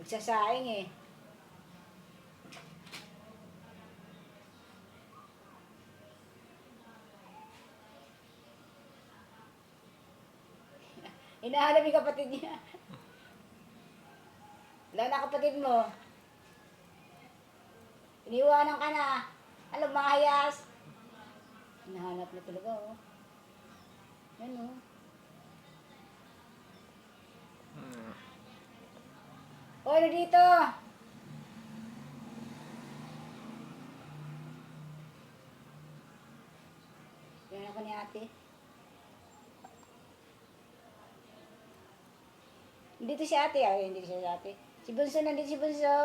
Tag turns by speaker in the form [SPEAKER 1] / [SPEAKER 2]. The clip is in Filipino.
[SPEAKER 1] Nagsasaing eh. Hinahanap yung kapatid niya. Wala na kapatid mo. Iniwanan ka na. Alam, mga hayas. Hinahanap na talaga, oh. Yan, oh. O, ano dito? Yan ako ni ate. Dito si ate, ay, hindi siya si ate. Si Bunso, nandito si Bunso.